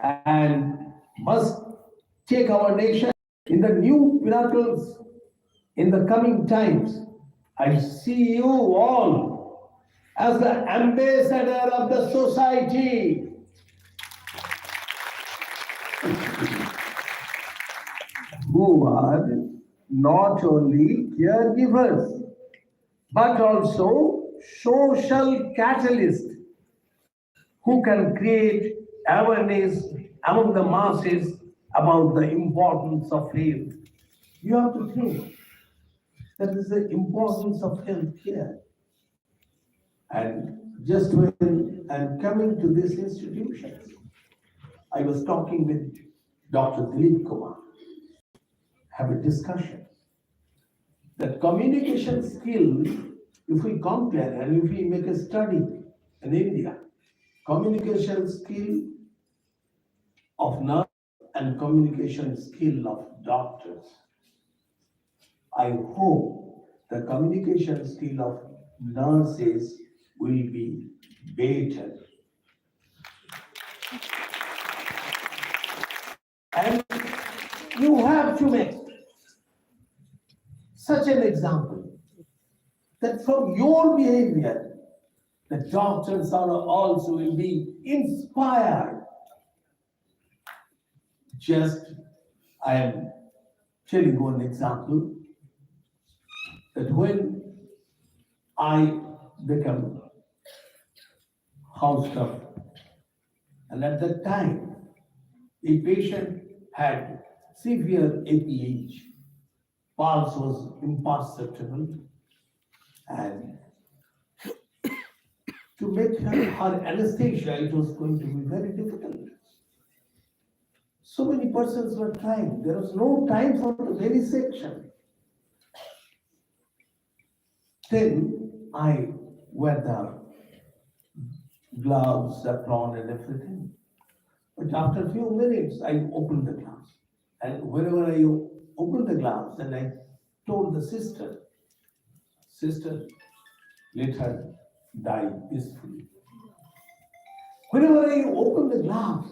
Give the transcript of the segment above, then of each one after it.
and must take our nation in the new pinnacles in the coming times. I see you all as the ambassador of the society. Who are not only caregivers, but also social catalysts who can create awareness among the masses about the importance of health. You have to think that is the importance of health care. And just when I'm coming to this institution, I was talking with Dr. Dilip Kumar, have a discussion that communication skill, if we compare and if we make a study in India, communication skill of nurse and communication skill of doctors. I hope the communication skill of nurses will be better. And you have to make such an example that from your behavior, the doctors are also will be inspired. Just, I am telling you an example that when I become house staff, and at that time, a patient had severe APH, pulse was imperceptible, and to make her anesthesia, it was going to be very difficult. So many persons were trying. There was no time for the vivisection. Then I wear the gloves, apron, and everything. But after a few minutes, I opened the gloves. And whenever I opened the gloves, and I told the sister, let her die peacefully. Whenever I open the gloves,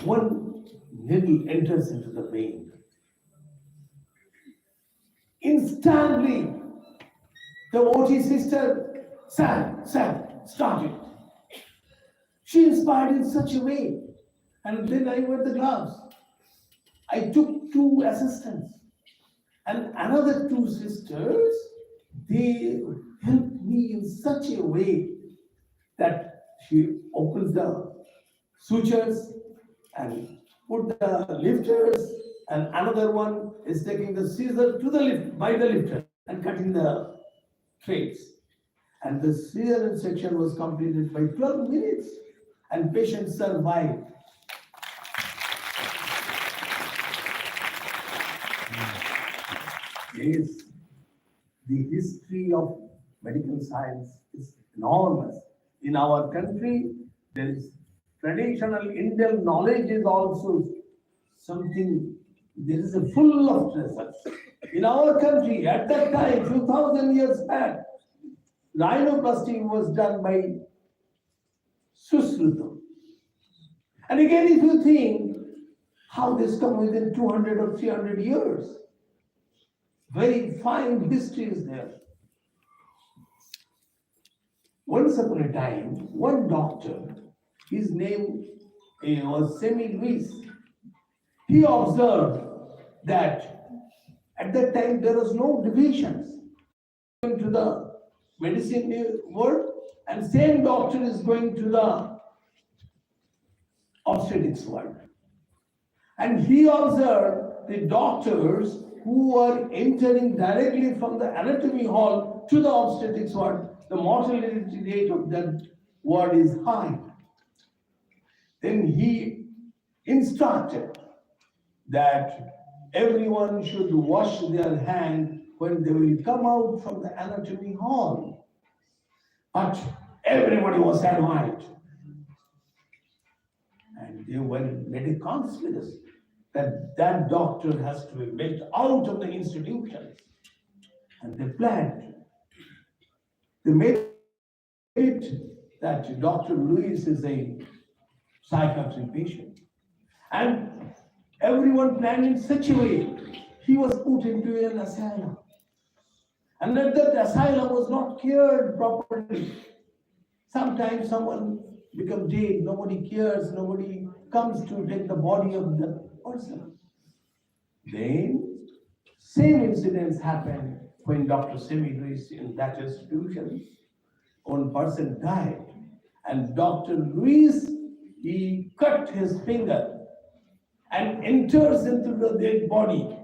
one needle enters into the vein. Instantly, the OT sister started. She inspired in such a way. And then I wear the gloves. I took 2 assistants. And another 2 sisters, they helped me in such a way that she opens the sutures and put the lifters, and another one is taking the scissor to the lift by the lifter and cutting the threads. And the cesarean section was completed by 12 minutes, and patient survived. Yes, the history of medical science is enormous. In our country, there is traditional Indian knowledge is also something, there is a full of research. In our country, at that time, 2000 years back, rhinoplasty was done by Susruto. And again, if you think how this come within 200 or 300 years, very fine history is there. Once upon a time, one doctor, his name was Semi-Luis, he observed that at that time there was no divisions going to the medicine world, and same doctor is going to the obstetrics world. And he observed the doctors who are entering directly from the anatomy hall to the obstetrics ward, the mortality rate of that ward is high. Then he instructed that everyone should wash their hands when they will come out from the anatomy hall. But everybody was advised. And they were made a conspiracy that that doctor has to be built out of the institutions. And they planned. They made it that Dr. Lewis is a psychiatric patient. And everyone planned in such a way. He was put into an asylum. And that asylum was not cared properly. Sometimes someone becomes dead, nobody cares, nobody comes to take the body of the person. Then, same incidents happened when Dr. Semi reached in that institution. One person died, and Dr. Luis, he cut his finger and enters into the dead body.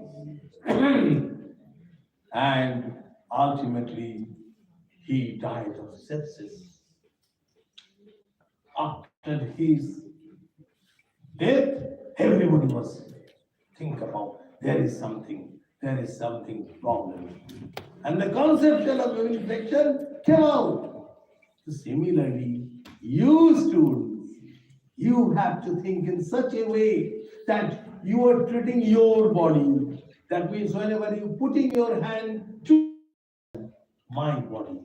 And ultimately, he died of sepsis. After his death, everybody was think about there is something problem. And the conception of infection came out. Similarly, you students, you have to think in such a way that you are treating your body. That means whenever you putting your hand to my body.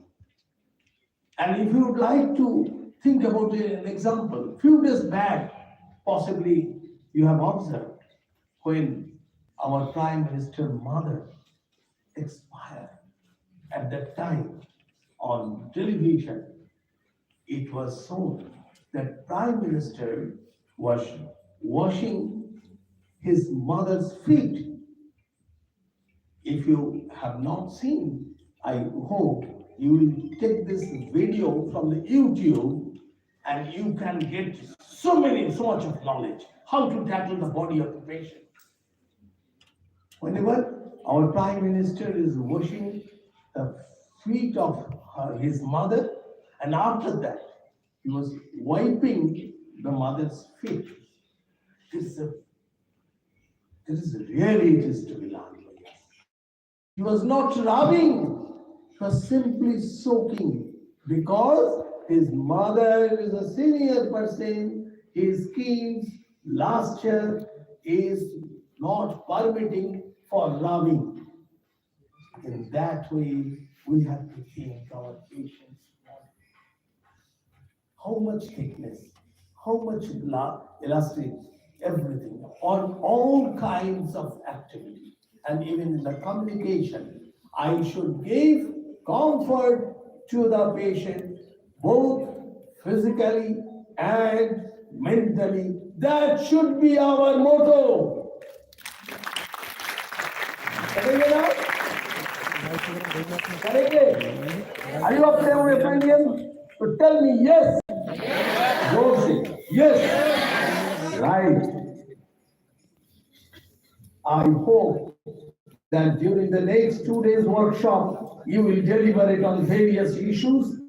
And if you would like to think about an example, few days back, possibly you have observed when our Prime Minister mother expired. At that time, on television, it was shown that Prime Minister was washing his mother's feet. If you have not seen, I hope you will take this video from the YouTube and you can get so much of knowledge how to tackle the body of the patient. Whenever our Prime Minister is washing the feet of his mother, and after that, he was wiping the mother's feet. This is really it is to be learned by us. He was not rubbing, he was simply soaking because his mother is a senior person, his skin's luster is not permitting for rubbing. In that way, we have to think our patients. How much thickness, how much elastic, everything, on all kinds of activity, and even in the communication, I should give comfort to the patient, both physically and mentally. That should be our motto. Correct? Are you up there with opinion? So tell me yes. Josie, yes. Right. I hope that during the next 2 days workshop, you will deliberate on various issues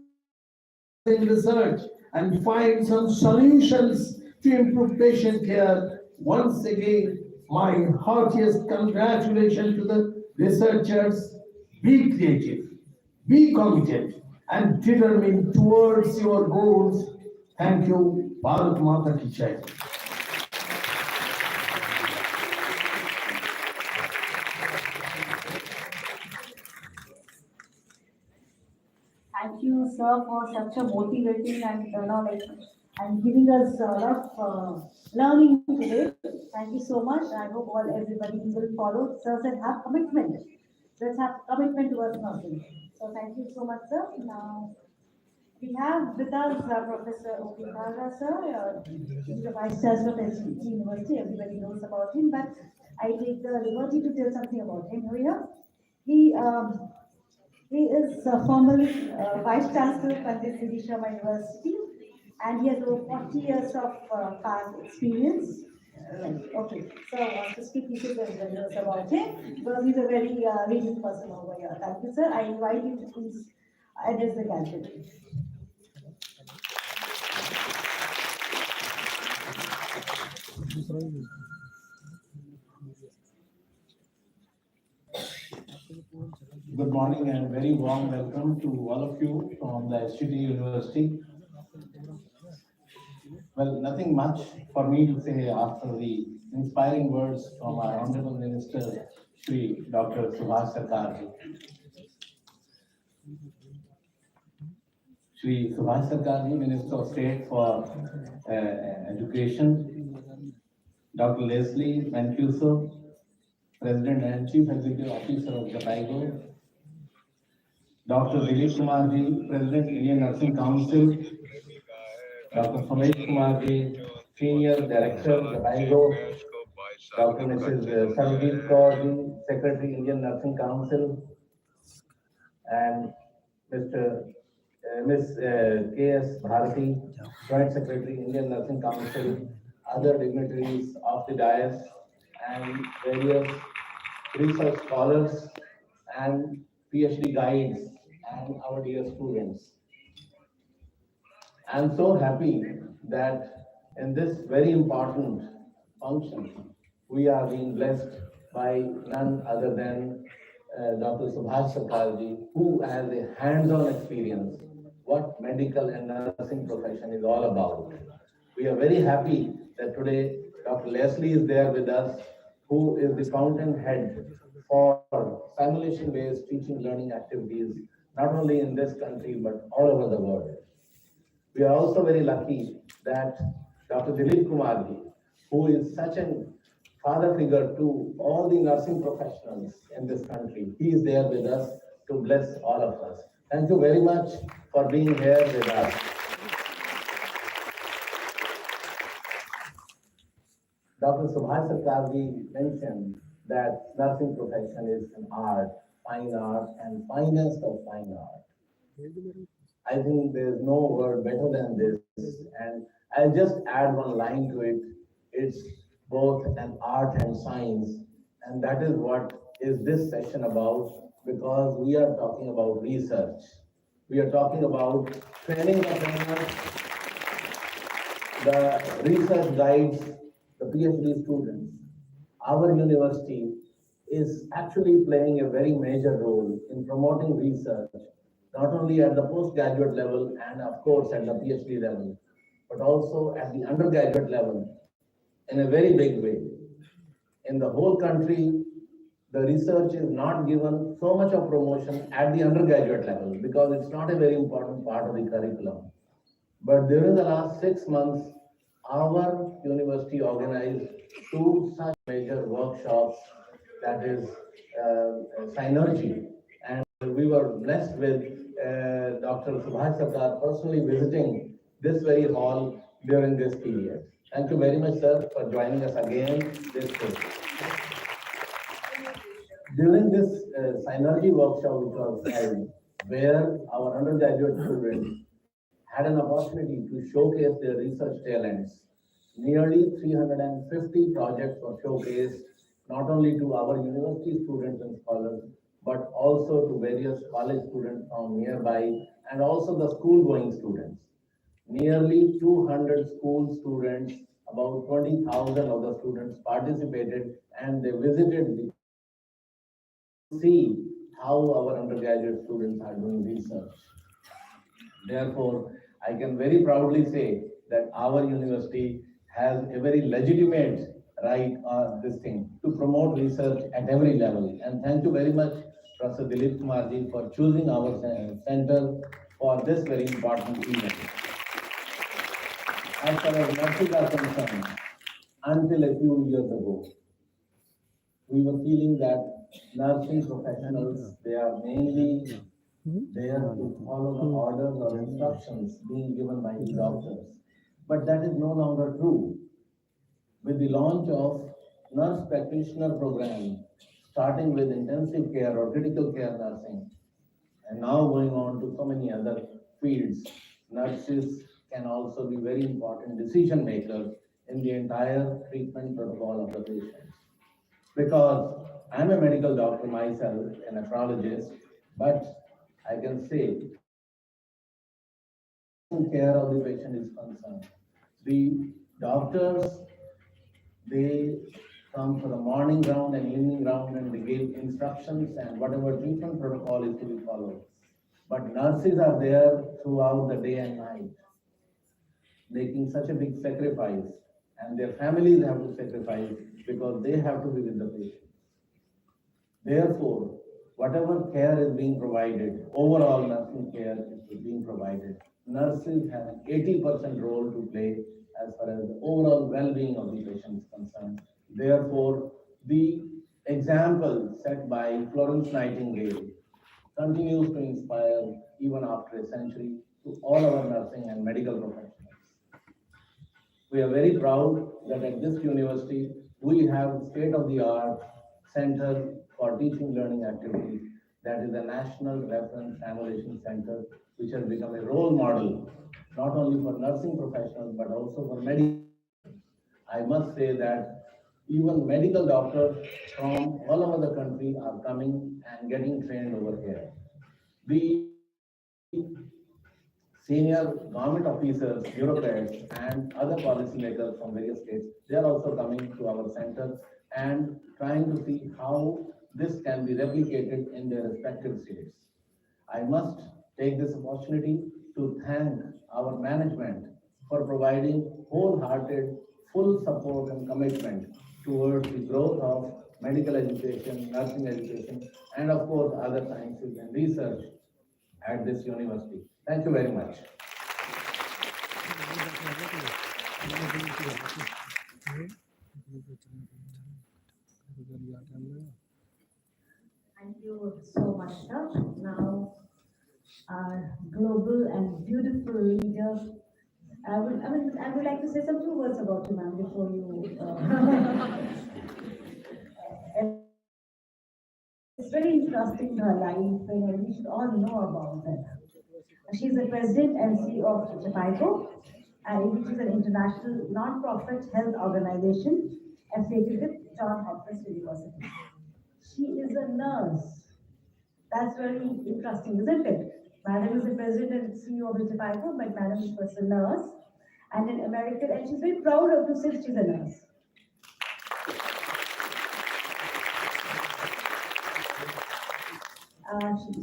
in research and find some solutions to improve patient care. Once again, my heartiest congratulations to the researchers. Be creative, be committed, and determined towards your goals. Thank you. Bharat Mata Ki Jai. Thank you, sir, for such a motivating and giving us a lot of learning today. Thank you so much. I hope everybody will follow. Sir said have commitment. Let's have commitment towards nursing. So thank you so much, sir. Now we have with us Professor O.P. Mauriya, sir. He's the Vice Chancellor of SGT University. Everybody knows about him, but I take the liberty to tell something about him here. He he is formerly Vice Chancellor of Pandit Sri Sharma University, and he has over 40 years of past experience. Okay, so I want to speak little about him because he's a very leading person over here. Thank you, sir. I invite you to please address the gathering. Good morning and very warm welcome to all of you from the SGT University. Well, nothing much for me to say after the inspiring words from our Honorable Minister, Shri Dr. Subhash Sarkarji. Shri Subhash Sarkarji, Minister of State for Education, Dr. Leslie Mancuso, President and Chief Executive Officer of Jataigo, Dr. Dilip Kumarji, President Indian Nursing Council, Dr. Somesh Kumarji, Senior Director, Jataigo, Dr. Mrs. Sarojit Kaurji, Secretary Indian Nursing Council, and Mr. Ms. K.S. Bharati, Joint Secretary Indian Nursing Council, other dignitaries of the dais, and various research scholars and PhD guides and our dear students. I'm so happy that in this very important function, we are being blessed by none other than Dr. Subhash Sarkarji, who has a hands-on experience what medical and nursing profession is all about. We are very happy that today Dr. Leslie is there with us, who is the fountainhead for simulation-based teaching learning activities, not only in this country, but all over the world. We are also very lucky that Dr. Dilip Kumarji, who is such a father figure to all the nursing professionals in this country, he is there with us to bless all of us. Thank you very much for being here with us. Dr. Subhash Sarkarji mentioned that nursing profession is an art, fine art, and finest of fine art. I think there's no word better than this. And I'll just add one line to it. It's both an art and science. And that is what is this session about, because we are talking about research. We are talking about training the trainers, the research guides, the PhD students. Our university is actually playing a very major role in promoting research, not only at the postgraduate level and of course at the PhD level, but also at the undergraduate level in a very big way. In the whole country, the research is not given so much of promotion at the undergraduate level because it's not a very important part of the curriculum. But during the last 6 months, our university organized two such major workshops, that is Synergy. And we were blessed with Dr. Subhash Sarkar personally visiting this very hall during this period. Thank you very much, sir, for joining us again this week. During this Synergy workshop, which was held, where our undergraduate students had an opportunity to showcase their research talents, nearly 350 projects were showcased, not only to our university students and scholars, but also to various college students from nearby and also the school-going students. Nearly 200 school students, about 20,000 of the students participated, and they visited the see how our undergraduate students are doing research. Therefore, I can very proudly say that our university has a very legitimate right this thing to promote research at every level. And thank you very much, Professor Dilip Kumarji, for choosing our center for this very important event. As far as nurses are concerned, until a few years ago, we were feeling that nursing professionals, they are mainly there to follow the orders or instructions being given by the doctors. But that is no longer true. With the launch of nurse practitioner program, starting with intensive care or critical care nursing, and now going on to so many other fields, nurses can also be very important decision makers in the entire treatment protocol of the patient. Because I'm a medical doctor myself, a nephrologist, but I can say care of the patient is concerned. The doctors, they come for the morning round and evening round and they give instructions and whatever treatment protocol is to be followed. But nurses are there throughout the day and night, making such a big sacrifice, and their families have to sacrifice because they have to be with the patient. Therefore, whatever care is being provided, overall nursing care is being provided, nurses have an 80% role to play as far as the overall well-being of the patient is concerned. Therefore, the example set by Florence Nightingale continues to inspire even after a century to all our nursing and medical professionals. We are very proud that at this university, we have state-of-the-art Center for Teaching Learning Activities, that is a national reference annulation center, which has become a role model, not only for nursing professionals, but also for medical. I must say that even medical doctors from all over the country are coming and getting trained over here. The senior government officers, bureaucrats, and other policymakers from various states, they are also coming to our center and trying to see how this can be replicated in their respective states. I must take this opportunity to thank our management for providing wholehearted, full support and commitment towards the growth of medical education, nursing education, and of course other sciences and research at this university. Thank you very much. Thank you so much, sir. Now, our global and beautiful leader. I would like to say some few words about you, ma'am, before you. It's very interesting her life, and we should all know about her. She's the president and CEO of Japigo, which is an international non-profit health organization affiliated with Johns Hopkins University. She is a nurse. That's very interesting, isn't it? Madam is the president and CEO of Japigo, but Madam is first a nurse and an American, and she's very proud of to say she's a nurse.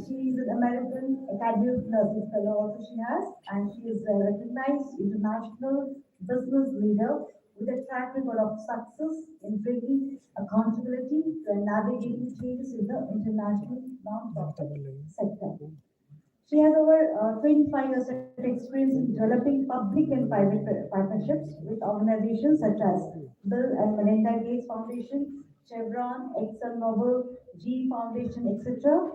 She is an American Academy of Nursing Fellow also she has, and she is a recognized international business leader with a track record of success in bringing accountability and navigating changes in the international non-profit sector. She has over 25 years of experience in developing public and private partnerships with organizations such as Bill and Melinda Gates Foundation, Chevron, ExxonMobil, GE Foundation, etc.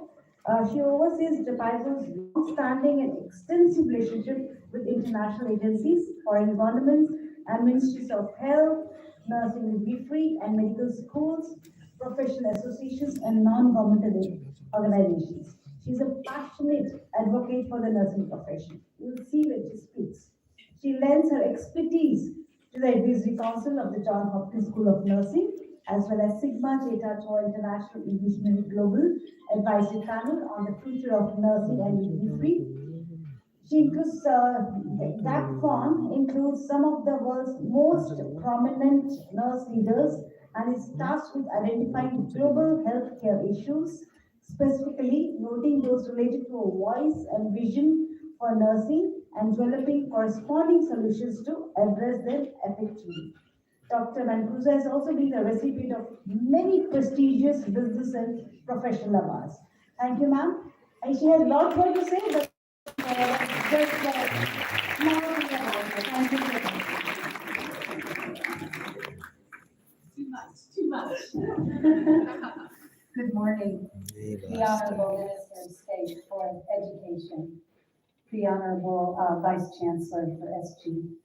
She oversees Japigo's long-standing and extensive relationship with international agencies, foreign governments, and ministries of health, nursing midwifery, and medical schools, professional associations, and non-governmental organizations. She's a passionate advocate for the nursing profession. You will see when she speaks. She lends her expertise to the Advisory Council of the Johns Hopkins School of Nursing, as well as Sigma Theta Tau International English Global Advisory Panel on the future of nursing and midwifery. She includes, that fund includes some of the world's most prominent nurse leaders and is tasked with identifying global healthcare issues, specifically noting those related to a voice and vision for nursing and developing corresponding solutions to address them effectively. Dr. Mancruza has also been a recipient of many prestigious business and professional awards. Thank you, ma'am. And she has a lot more to say, but just now thank you so much. Too much. Good morning, the Honorable Minister of State for Education, the Honorable Vice Chancellor for SGT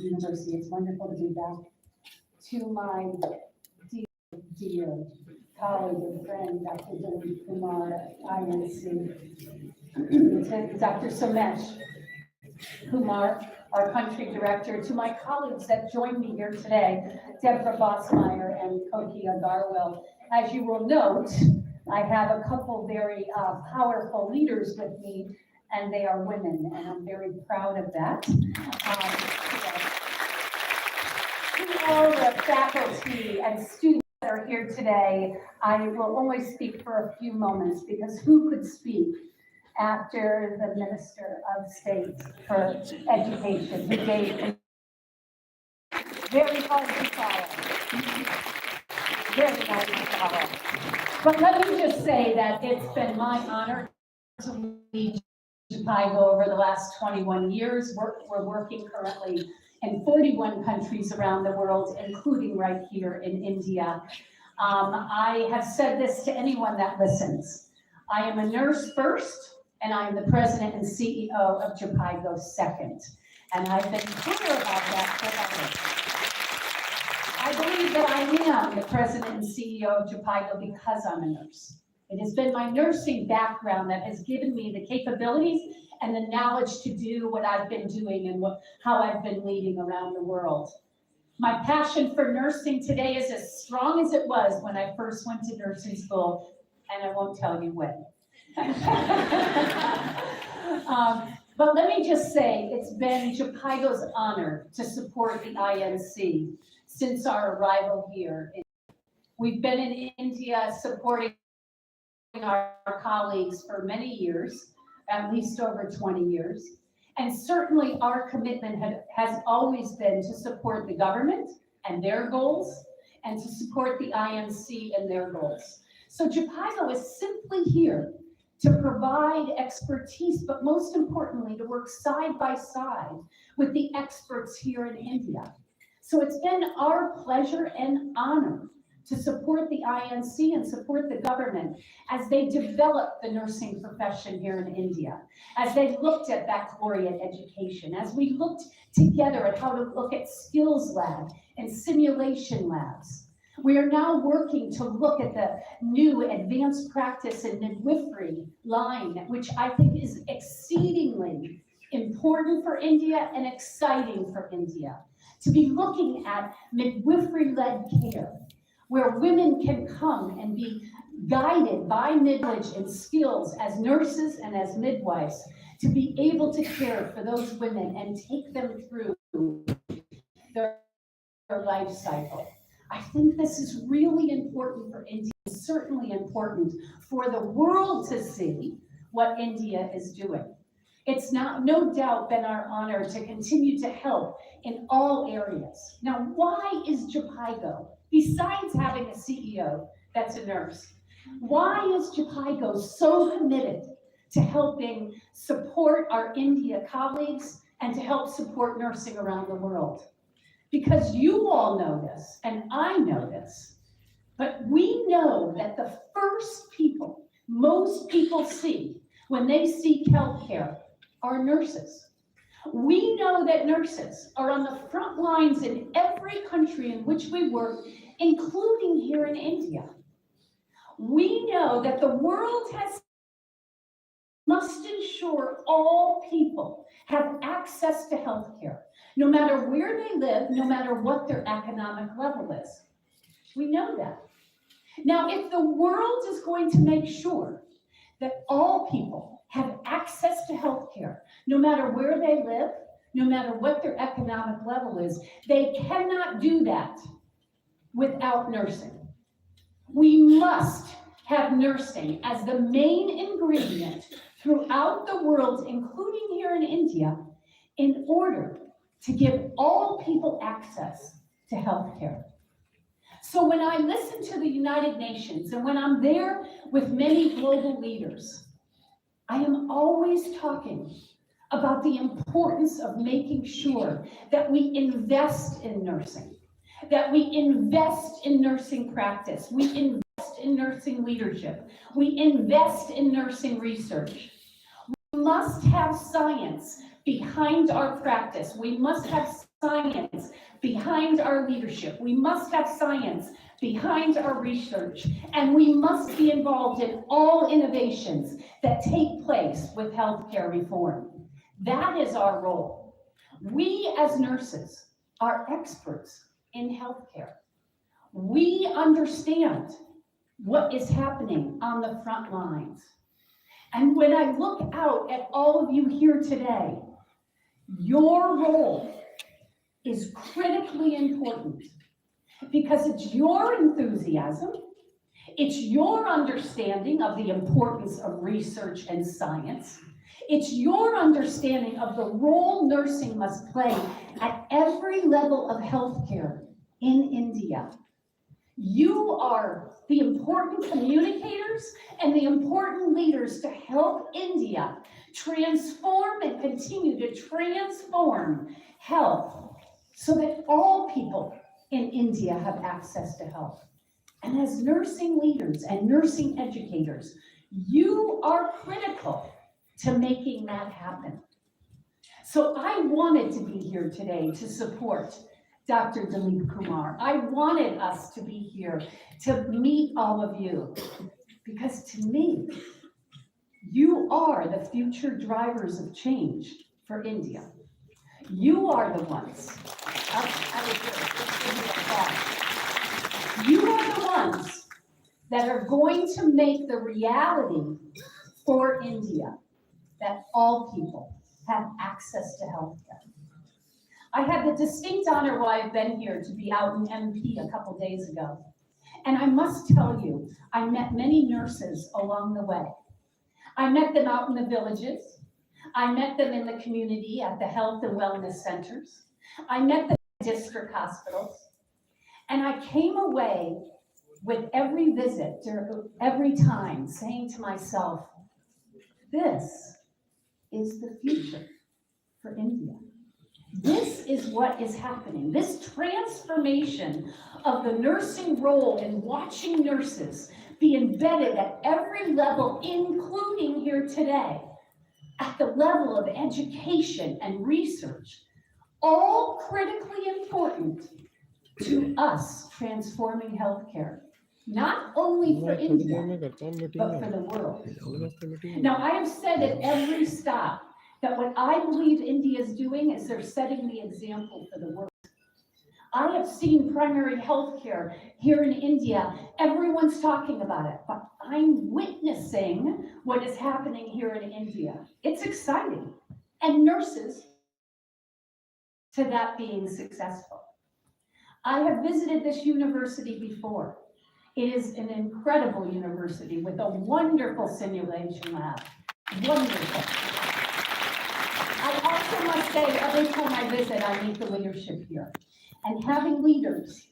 University. It's wonderful to be back. To my dear colleague and friend, Dr. Dilip Kumar at INC, to Dr. Somesh Kumar, our country director, to my colleagues that joined me here today, Deborah Bosmeyer and Koki Agarwal. As you will note, I have a couple very powerful leaders with me, and they are women, and I'm very proud of that. To all the faculty and students that are here today, I will only speak for a few moments, because who could speak after the Minister of State for Education, who gave very hard to follow. Very hard to follow. But let me just say that it's been my honor to lead Japigo over the last 21 years. We're working currently in 41 countries around the world, including right here in India. I have said this to anyone that listens. I am a nurse first, and I am the president and CEO of JPIGO second. And I've been clear about that forever. I believe that I am the president and CEO of JPIGO because I'm a nurse. It has been my nursing background that has given me the capabilities and the knowledge to do what I've been doing and how I've been leading around the world. My passion for nursing today is as strong as it was when I first went to nursing school, and I won't tell you when. But let me just say, it's been JPIGO's honor to support the INC since our arrival here. We've been in India supporting our colleagues for many years, at least over 20 years. And certainly our commitment has always been to support the government and their goals, and to support the INC and their goals. So JPIGO is simply here to provide expertise, but most importantly, to work side by side with the experts here in India. So it's been our pleasure and honor to support the INC and support the government as they develop the nursing profession here in India, as they looked at baccalaureate education, as we looked together at how to look at skills lab and simulation labs. We are now working to look at the new advanced practice in midwifery line, which I think is exceedingly important for India and exciting for India, to be looking at midwifery-led care, where women can come and be guided by knowledge and skills as nurses and as midwives to be able to care for those women and take them through their life cycle. I think this is really important for India, certainly important for the world to see what India is doing. It's no doubt been our honor to continue to help in all areas. Now, why is JPIGO, besides having a CEO that's a nurse, why is JPIGO so committed to helping support our India colleagues and to help support nursing around the world? Because you all know this, and I know this, but we know that the first people most people see when they seek healthcare are nurses. We know that nurses are on the front lines in every country in which we work, including here in India. We know that the world must ensure all people have access to healthcare, no matter where they live, no matter what their economic level is. We know that. Now, if the world is going to make sure that all people have access to healthcare, no matter where they live, no matter what their economic level is, they cannot do that without nursing. We must have nursing as the main ingredient throughout the world, including here in India, in order to give all people access to healthcare. So when I listen to the United Nations and when I'm there with many global leaders, I am always talking about the importance of making sure that we invest in nursing, that we invest in nursing practice, we invest in nursing leadership, we invest in nursing research. We must have science behind our practice. We must have science behind our leadership. We must have science behind our research. And we must be involved in all innovations that take place with healthcare reform. That is our role. We as nurses are experts in healthcare. We understand what is happening on the front lines. And when I look out at all of you here today, your role is critically important because it's your enthusiasm, it's your understanding of the importance of research and science, it's your understanding of the role nursing must play at every level of healthcare in India. You are the important communicators and the important leaders to help India transform and continue to transform health so that all people in India have access to health. And as nursing leaders and nursing educators, you are critical to making that happen. So I wanted to be here today to support Dr. Dilip Kumar. I wanted us to be here to meet all of you, because to me, you are the future drivers of change for India. You are the ones. You are the ones that are going to make the reality for India that all people have access to healthcare. I had the distinct honor while I've been here to be out in MP a couple days ago. And I must tell you, I met many nurses along the way. I met them out in the villages. I met them in the community at the health and wellness centers. I met them in district hospitals. And I came away with every visit, every time, saying to myself, this is the future for India. This is what is happening. This transformation of the nursing role and watching nurses be embedded at every level, including here today, at the level of education and research, all critically important to us transforming healthcare, not only for India, but for the world. Now, I have said at every stop that what I believe India is doing is they're setting the example for the world. I have seen primary health care here in India. Everyone's talking about it, but I'm witnessing what is happening here in India. It's exciting. And nurses to that being successful. I have visited this university before. It is an incredible university with a wonderful simulation lab. Wonderful. I also must say, every time I visit, I meet the leadership here. And having leaders